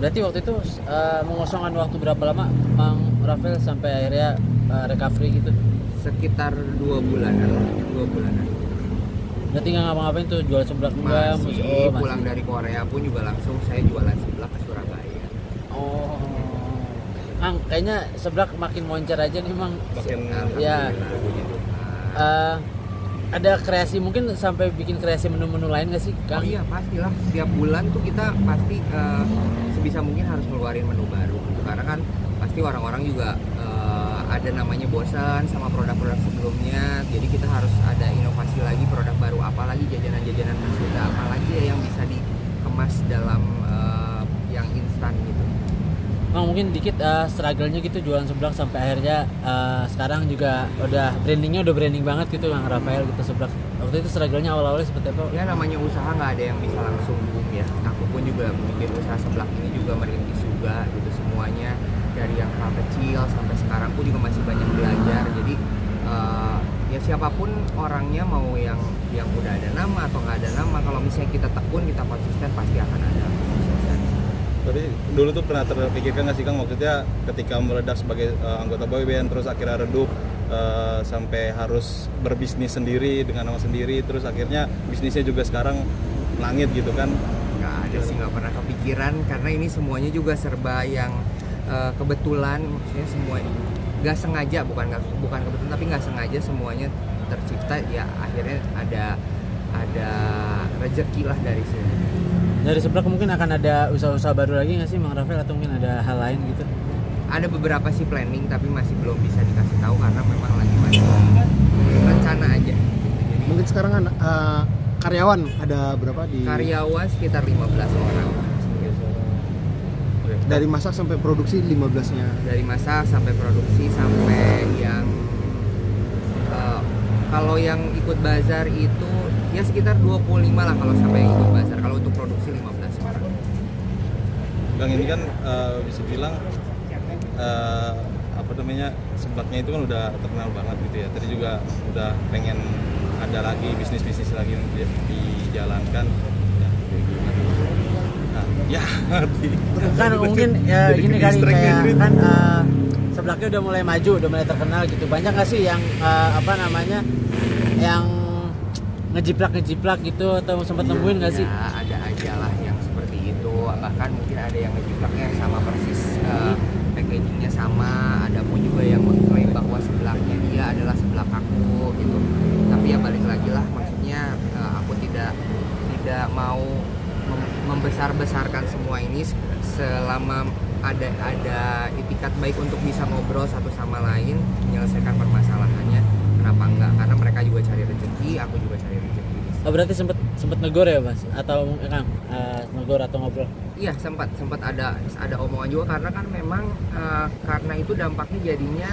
Berarti waktu itu mengosongkan waktu berapa lama Mang Rafael sampai akhirnya recovery gitu? Sekitar 2 bulanan. Berarti nggak ngapa-ngapain tuh, jual seblak enggak? Masih pulang dari Korea pun juga langsung saya jualan seblak ke Surabaya. Oh, Mang, kayaknya seblak makin moncer aja nih Mang. Makin ya. Ada kreasi, mungkin sampai bikin kreasi menu-menu lain nggak sih, Kang? Oh iya, pastilah. Setiap bulan tuh kita pasti sebisa mungkin harus ngeluarin menu baru. Karena kan pasti orang-orang juga ada namanya bosan sama produk-produk sebelumnya. Jadi kita harus ada inovasi lagi, produk baru, apalagi jajanan-jajanan bersunda, apalagi ya yang bisa dikemas dalam yang instan gitu. Mang, mungkin dikit struggle-nya gitu jualan seblak sampai akhirnya sekarang juga udah brandingnya udah branding banget gitu Mang Rafael gitu seblak. Waktu itu struggle-nya awal-awalnya seperti apa? Ya namanya usaha nggak ada yang bisa langsung boom ya. Aku pun juga bikin usaha seblak ini juga merintis juga gitu, semuanya dari yang hal kecil sampai sekarang pun juga masih banyak belajar. Jadi ya siapapun orangnya, mau yang udah ada nama atau nggak ada nama, kalau misalnya kita tekun, kita konsisten, pasti akan ada kesuksesan. Tapi dulu tuh pernah terpikirkan nggak sih Kang, maksudnya ketika meledak sebagai anggota boyband terus akhirnya redup sampai harus berbisnis sendiri dengan nama sendiri, terus akhirnya bisnisnya juga sekarang langit gitu kan? Nggak ada sih, nggak pernah kepikiran, karena ini semuanya juga serba yang kebetulan, maksudnya semua nggak sengaja, bukan kebetulan tapi nggak sengaja semuanya tercipta, ya akhirnya ada rezeki lah dari sini. Dari seblak mungkin akan ada usaha-usaha baru lagi nggak sih Mang Rafael, atau mungkin ada hal lain gitu? Ada beberapa sih planning, tapi masih belum bisa dikasih tahu karena memang lagi masih rencana aja. Jadi, mungkin sekarang kan karyawan ada berapa di? Karyawan sekitar 15 orang. Dari masak sampai produksi 15-nya. Dari masak sampai produksi sampai yang kalau yang ikut bazar itu ya sekitar 25 lah kalau sampai yang ikut bazar. Kalau untuk produksi 15 orang. Kang, ini kan bisa bilang apa namanya, seblaknya itu kan udah terkenal banget gitu ya. Tadi juga udah pengen ada lagi bisnis lagi yang dijalankan. Ya, kayak gimana? Nah, ya ngerti. Kan mungkin ya gini kali, kayak kan seblaknya udah mulai maju, udah mulai terkenal gitu. Banyak nggak sih yang yang ngejiplak gitu, atau sempat nemuin nggak sih? Ya, ada aja lah yang seperti itu. Bahkan mungkin ada yang ngejiplaknya yang sama persis, packagingnya sama. Ada pun juga yang mengklaim bahwa sebelaknya dia adalah seblak aku gitu. Tapi ya balik lagi lah, maksudnya aku tidak mau membesar-besarkan semua ini selama ada itikat baik untuk bisa ngobrol satu sama lain, menyelesaikan permasalahannya. Kenapa enggak? Karena mereka juga cari rezeki, aku juga cari rezeki. Oh, berarti sempet negor ya Mas? Atau Kang negor atau ngobrol? Iya, sempat ada omongan juga, karena kan memang karena itu dampaknya jadinya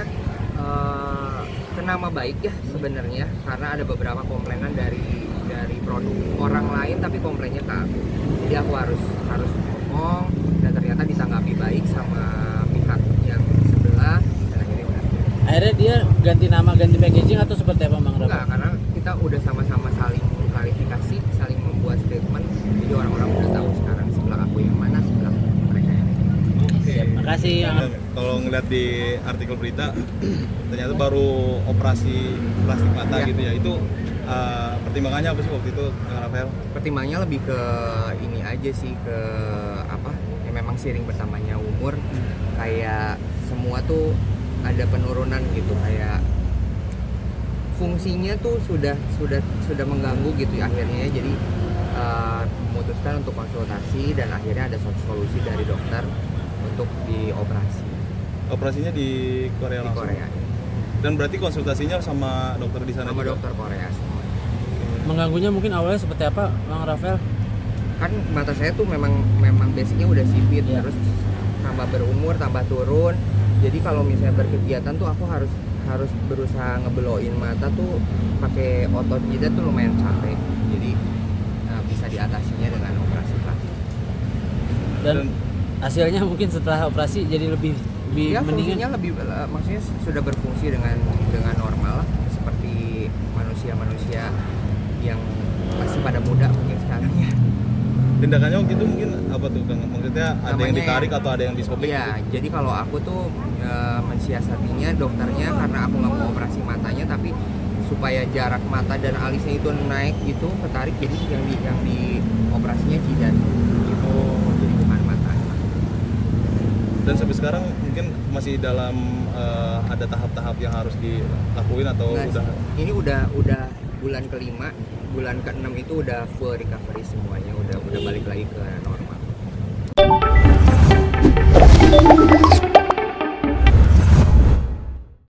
ke nama baik ya sebenarnya, karena ada beberapa komplainan dari produk orang lain tapi komplainnya ke aku. Jadi aku harus ngomong, dan ternyata ditanggapi baik sama pihak yang sebelah, dan akhirnya udah. Akhirnya dia ganti nama, ganti packaging, atau seperti apa Mang Rafael? Enggak, karena kita udah sama-sama saling klarifikasi, saling membuat statement, jadi orang-orang udah tahu sekarang sebelah aku yang mana, sebelah mereka yang mana. Oke. Makasih. Kalau ngeliat di artikel berita ternyata baru operasi plastik mata gitu ya. Itu pertimbangannya apa sih waktu itu Kang Rafael? Pertimbangannya lebih ke ini aja sih, ke apa? Ya memang seiring bertambahnya umur, kayak semua tuh ada penurunan gitu, kayak fungsinya tuh sudah mengganggu gitu ya akhirnya. Jadi memutuskan untuk konsultasi, dan akhirnya ada solusi dari dokter untuk dioperasi. Operasinya di Korea Di langsung? Korea. Dan berarti konsultasinya sama dokter di sana Sama juga? dokter Korea semua. Mengganggunya mungkin awalnya seperti apa Mang Rafael? Kan mata saya tuh memang basicnya udah sipit, Ya. Terus tambah berumur, tambah turun. Jadi kalau misalnya berkegiatan tuh aku harus berusaha ngebeloin mata tuh pakai otot jidat tuh lumayan capek. Jadi bisa diatasinya dengan operasi plastik. Dan hasilnya mungkin setelah operasi jadi lebih Ya, mendingan. fungsinya lebih, maksudnya sudah berfungsi dengan normal lah, seperti manusia yang masih pada muda mungkin sekarang ya. tindakannya waktu itu mungkin apa tuh Kang? Maksudnya ada yang Namanya ditarik atau ada yang disobek? Iya, jadi kalau aku tuh mensiasatinya dokternya karena aku nggak mau operasi matanya, tapi supaya jarak mata dan alisnya itu naik gitu, ketarik, jadi yang di operasinya jidat gitu, jadi bukan mata. Dan sampai sekarang mungkin masih dalam ada tahap-tahap yang harus dilakuin atau Nggak, udah? ini udah bulan kelima, bulan ke-6 itu udah full recovery semuanya, udah balik lagi ke normal.